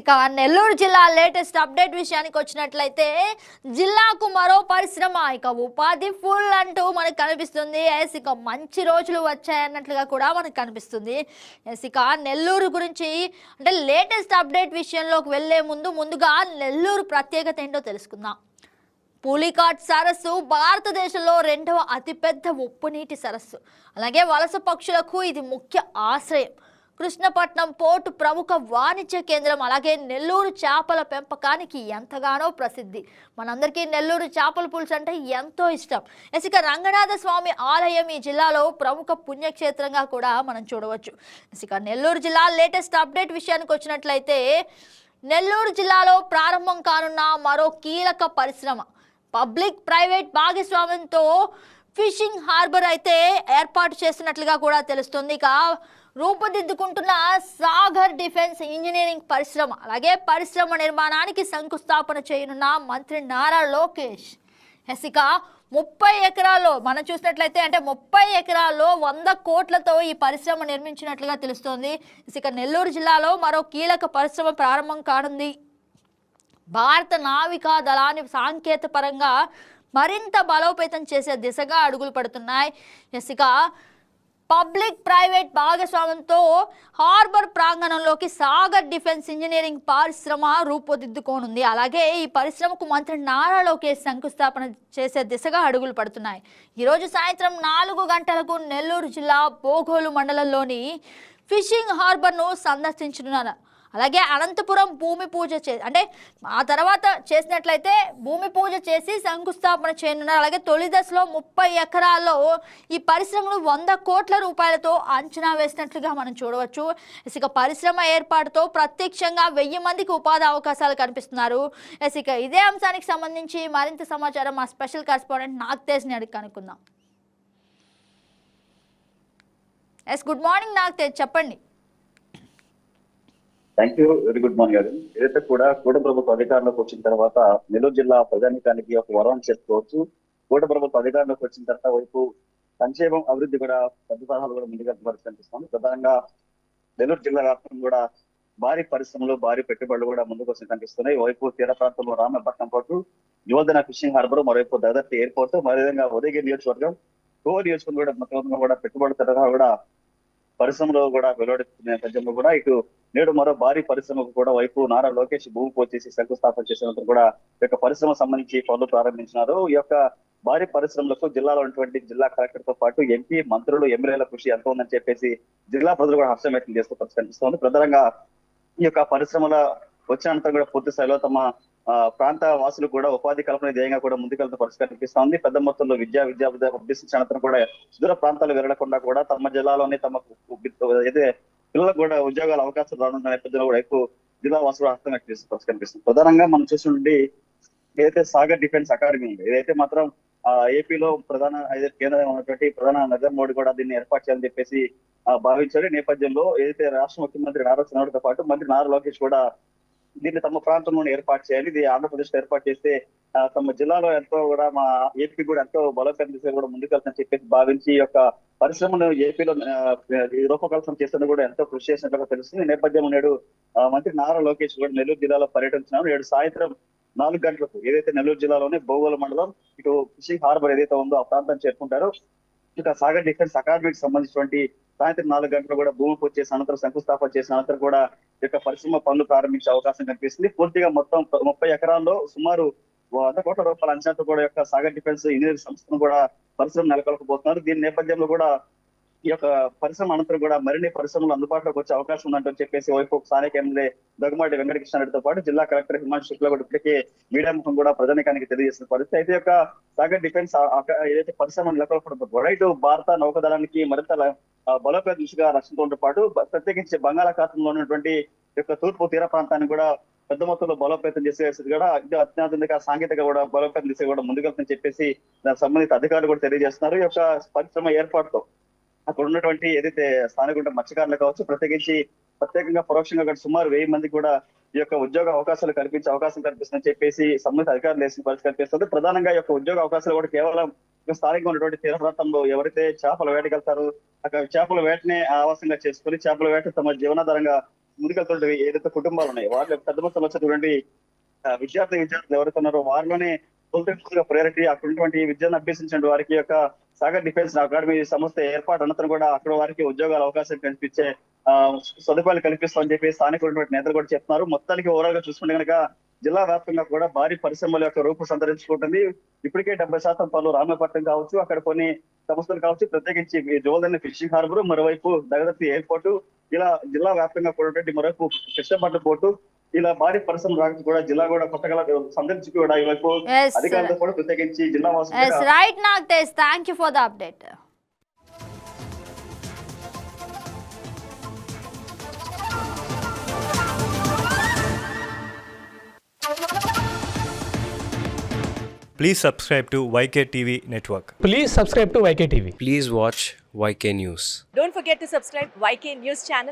ఇక నెల్లూరు జిల్లా latest update విషయానికి వచ్చినట్లయితే జిల్లాకు మరో పరిశ్రమ ఇక ఉపాధి ఫుల్ అంటూ మనకు కనిపిస్తుంది. ఇక మంచి రోజులు వచ్చాయన్నట్లుగా కూడా మనకు కనిపిస్తుంది. ఇక నెల్లూరు గురించి అంటే లేటెస్ట్ అప్డేట్ విషయంలోకి వెళ్లే ముందుగా నెల్లూరు ప్రత్యేకత ఏంటో తెలుసుకుందాం. పులికాట్ సరస్సు భారతదేశంలో రెండవ అతిపెద్ద ఉప్పునీటి సరస్సు. అలాగే వలస పక్షులకు ఇది ముఖ్య ఆశ్రయం. కృష్ణపట్నం పోర్టు ప్రముఖ వాణిజ్య కేంద్రం. అలాగే నెల్లూరు చేపల పెంపకానికి ఎంతగానో ప్రసిద్ధి. మనందరికీ నెల్లూరు చేపల పులుసు అంటే ఎంతో ఇష్టం. ఇక రంగనాథ స్వామి ఆలయం ఈ జిల్లాలో ప్రముఖ పుణ్యక్షేత్రంగా కూడా మనం చూడవచ్చు. ఇక నెల్లూరు జిల్లా లేటెస్ట్ అప్డేట్ విషయానికి వచ్చినట్లయితే నెల్లూరు జిల్లాలో ప్రారంభం కానున్న మరో కీలక పరిశ్రమ పబ్లిక్ ప్రైవేట్ భాగస్వామ్యంతో ఫిషింగ్ హార్బర్ అయితే ఏర్పాటు చేస్తున్నట్లుగా కూడా తెలుస్తుంది. ఇక రూపుదిద్దుకుంటున్న సాగర్ డిఫెన్స్ ఇంజనీరింగ్ పరిశ్రమ. అలాగే పరిశ్రమ నిర్మాణానికి శంకుస్థాపన చేయనున్న మంత్రి నారా లోకేష్. ఇక 30 ఎకరాల్లో మనం చూసినట్లయితే అంటే 30 ఎకరాల్లో 100 కోట్లతో ఈ పరిశ్రమ నిర్మించినట్లుగా తెలుస్తోంది. ఇక నెల్లూరు జిల్లాలో మరో కీలక పరిశ్రమ ప్రారంభం కానుంది. భారత నావికా దళాన్ని సాంకేతిక పరంగా మరింత బలోపేతం చేసే దిశగా అడుగులు పడుతున్నాయి. ఇక పబ్లిక్ ప్రైవేట్ భాగస్వామ్యంతో హార్బర్ ప్రాంగణంలోకి సాగర్ డిఫెన్స్ ఇంజనీరింగ్ పరిశ్రమ రూపుదిద్దుకోనుంది. అలాగే ఈ పరిశ్రమకు మంత్రి నారా లోకేష్ శంకుస్థాపన చేసే దిశగా అడుగులు పడుతున్నాయి. ఈరోజు సాయంత్రం 4 గంటలకు నెల్లూరు జిల్లా బోగోలు మండలంలోని ఫిషింగ్ హార్బర్ను సందర్శించనున్నారు. అలాగే అనంతపురం భూమి పూజ అంటే ఆ తర్వాత చేసినట్లయితే భూమి పూజ చేసి శంకుస్థాపన చేయనున్నారు. అలాగే తొలి దశలో 30 ఎకరాల్లో ఈ పరిశ్రమను 100 కోట్ల రూపాయలతో అంచనా వేసినట్లుగా మనం చూడవచ్చు. ఇక పరిశ్రమ ఏర్పాటుతో ప్రత్యక్షంగా 1000 మందికి ఉపాధి అవకాశాలు కనిపిస్తున్నారు. ఇక ఇదే అంశానికి సంబంధించి మరింత సమాచారం మా స్పెషల్ కరెస్పాండెంట్ నాగ్తేజ్ని అడిగి కనుక్కుందాం. గుడ్ మార్నింగ్ నాగ్తేజ్, చెప్పండి. Thank you. Very good morning గారు. ఏదైతే కూడా కూటమి ప్రభుత్వ అధికారంలోకి వచ్చిన తర్వాత నెల్లూరు జిల్లా ప్రజానికానికి ఒక వరం చెప్పుకోవచ్చు. కూటమి ప్రభుత్వ అధికారంలోకి వచ్చిన తర్వాత వైపు సంక్షేమం అభివృద్ధి కూడా పెద్ద తరహాలు కూడా ముందుగా కనిపిస్తుంది. ప్రధానంగా నెల్లూరు జిల్లా వ్యాప్తంగా కూడా భారీ పరిశ్రమలు భారీ పెట్టుబడులు కూడా ముందుకు వచ్చి కనిపిస్తున్నాయి. వైపు తీర ప్రాంతంలో రామపట్నం పోర్టు, యువజన ఫిషింగ్ హార్బర్, మరోవైపు దదర్తి ఎయిర్పోర్ట్, మరోవిధంగా ఉదయగిరి నియోజకవర్గం, నియోజకవర్గం కూడా మొత్తం కూడా పెట్టుబడుల తరహా కూడా పరిశ్రమలో కూడా వెలువడుతున్న నేపథ్యంలో కూడా ఇటు నేడు మరో భారీ పరిశ్రమకు కూడా వైపు నారా లోకేష్ భూమి పూజ చేసి శంకుస్థాపన చేసినందుకు కూడా ఈ యొక్క పరిశ్రమ సంబంధించి పనులు ప్రారంభించినారు. ఈ యొక్క భారీ పరిశ్రమలకు జిల్లాలో ఉన్నటువంటి జిల్లా కలెక్టర్ తో పాటు ఎంపీ, మంత్రులు, ఎమ్మెల్యేల కృషి ఎంత ఉందని చెప్పేసి జిల్లా ప్రజలు కూడా హర్షం వ్యక్తం చేస్తూ కనిపిస్తోంది. ప్రధానంగా ఈ యొక్క పరిశ్రమల వచ్చినంత కూడా పూర్తి స్థాయిలో తమ ప్రాంత వాసులు కూడా ఉపాధి కల్పన ధ్యేయంగా కూడా ముందుకెళ్తూ పరిస్థితి కనిపిస్తోంది. పెద్ద మొత్తంలో విద్య అభ్యసించిన అనంతరం కూడా సుదూర ప్రాంతాలు వెళ్లకుండా కూడా తమ జిల్లాలోనే తమకు ఏదైతే పిల్లలకు కూడా ఉద్యోగాల అవకాశాలు రానున్న నేపథ్యంలో కూడా ఎక్కువ జిల్లా వాసులు హస్తం వ్యక్తం చేస్తూ పరిస్థితి కనిపిస్తుంది. ప్రధానంగా మనం చూస్తుంటే ఏదైతే సాగర్ డిఫెన్స్ అకాడమీ ఉంది, ఏదైతే మాత్రం ఏపీలో ప్రధాన కేంద్రంగా ఉన్నటువంటి ప్రధాన నరేంద్ర మోడీ కూడా దీన్ని ఏర్పాటు చేయాలని చెప్పేసి భావించారు. నేపథ్యంలో ఏదైతే రాష్ట్ర ముఖ్యమంత్రి నారా చంద్రబాబుతో పాటు మంత్రి నారా లోకేష్ కూడా దీన్ని తమ ప్రాంతంలోనే ఏర్పాటు చేయాలి, ఇది ఆంధ్రప్రదేశ్ లో ఏర్పాటు చేస్తే తమ జిల్లాలో ఎంతో కూడా మా ఏపీ కూడా ఎంతో బలోపేతం చేసే కూడా ముందుకెళ్తామని చెప్పేసి భావించి ఈ యొక్క పరిశ్రమను ఏపీలో రూపకల్పన చేసేందుకు కూడా ఎంతో కృషి చేసినట్లుగా తెలుస్తుంది. ఈ నేపథ్యంలో నేడు మంత్రి నారా లోకేష్ కూడా నెల్లూరు జిల్లాలో పర్యటించినారు. నేడు సాయంత్రం 4 గంటలకు ఏదైతే నెల్లూరు జిల్లాలోనే బోగోలు మండలం ఇటు ఫిషింగ్ హార్బర్ ఏదైతే ఉందో ఆ ప్రాంతాన్ని చేరుకుంటారో ఇక సాగర్ డిఫెన్స్ అకాడమీకి సంబంధించినటువంటి సాయంత్రం 4 గంటలు కూడా భూమి పూజ చేసిన అనంతరం శంకుస్థాపన చేసిన అనంతరం కూడా ఈ యొక్క పరిశ్రమ పనులు ప్రారంభించే అవకాశం కనిపిస్తుంది. పూర్తిగా మొత్తం 30 ఎకరాల్లో సుమారు 100 కోట్ల రూపాయల అంచనాతో కూడా యొక్క సాగర్ డిఫెన్స్ ఇంజనీరింగ్ సంస్థను కూడా పరిశ్రమ నెలకొల్పబోతున్నారు. దీని నేపథ్యంలో కూడా ఈ యొక్క పరిశ్రమ అనంతరం కూడా మరిన్ని పరిశ్రమలు అందుబాటులోకి వచ్చే అవకాశం ఉందంటని చెప్పేసి వైపు స్థానిక ఎమ్మెల్యే దగ్గుమాటి వెంకటకృష్ణారెడ్డితో పాటు జిల్లా కలెక్టర్ హిమాంశు శుక్లా కూడా ఇప్పటికే మీడియా ముఖం కూడా ప్రజానికానికి తెలియజేసిన పరిస్థితి. అయితే యొక్క సాగర్ డిఫెన్స్ ఏదైతే పరిశ్రమ నెలకొల్పడంతో కూడా ఇటు భారత నౌకాదళానికి మరింత బలోపేత దిశగా రక్షణతో పాటు ప్రత్యేకించి బంగాళాఖాతంలో ఉన్నటువంటి యొక్క తూర్పు తీర ప్రాంతాన్ని కూడా పెద్ద మొత్తంలో బలోపేతం చేసేది కూడా ఇది అత్యాధునిక సాంకేతిక కూడా బలోపేతం దిశగా కూడా ముందుకెళ్తుందని చెప్పేసి దానికి సంబంధిత అధికారులు కూడా తెలియజేస్తున్నారు. ఈ యొక్క పరిశ్రమ ఏర్పాటుతో అక్కడ ఉన్నటువంటి ఏదైతే స్థానిక మత్స్యకారులు కావచ్చు, ప్రత్యేకంగా పరోక్షంగా కూడా సుమారు 1000 మందికి కూడా ఈ యొక్క ఉద్యోగ అవకాశాలు కల్పించే అవకాశం కనిపిస్తుందని చెప్పేసి సంబంధిత అధికారులు వేసిన పరిస్థితి కనిపిస్తుంది. ప్రధానంగా ఈ యొక్క ఉద్యోగ అవకాశాలు కూడా కేవలం స్థానికంగా ఉన్నటువంటి తీర ప్రాంతంలో ఎవరైతే చేపల వేటకెళ్తారో అక్కడ చేపల వేటనే ఆవాసంగా చేసుకుని చేపల వేట తమ జీవనాధారంగా ముందుకెళ్తుంటే ఏదైతే కుటుంబాలు ఉన్నాయో వారిలో పెద్ద మొత్తంలో వచ్చేటువంటి విద్యార్థులు ఎవరైతే ఉన్నారో వారిలోనే ప్రయారిటీ అక్కడ ఉన్నటువంటి విద్యను అభ్యసించిన వారికి యొక్క సాగర్ డిఫెన్స్ అకాడమీ సంస్థ ఏర్పాటు అనంతరం కూడా అక్కడ వారికి ఉద్యోగాల అవకాశం కల్పించే సదుపాయాలు కల్పిస్తామని చెప్పి స్థానిక ఉన్నటువంటి నేతలు కూడా చెప్తున్నారు. మొత్తానికి ఓవరాల్ గా చూసుకుంటే కనుక జిల్లా వ్యాప్తంగా కూడా భారీ పరిశ్రమల యొక్క రూపు సంతరించుకుంటుంది. ఇప్పటికే 70% పనులు రామపట్నం కావచ్చు, అక్కడ కొన్ని సంస్థలు కావచ్చు, ప్రత్యేకించి జోల్దని ఫిషింగ్ హార్బర్, మరోవైపు దగదత్తి ఎయిర్పోర్టు, ఇలా జిల్లా వ్యాప్తంగా కూడా మరోవైపు కృష్ణపట్నం పోర్టు, ఇలా భారీ పరిశ్రమలు రాక కూడా జిల్లా కూడా కొత్తగా సందర్శించి కూడా ఈవైపు అధికారులతో కూడా ప్రత్యేకించి జిల్లా వాసులు right Nagatej, thank you for the update. Please subscribe to YK TV Network. Please subscribe to YK TV. Please watch YK News. Don't forget to subscribe YK News channel.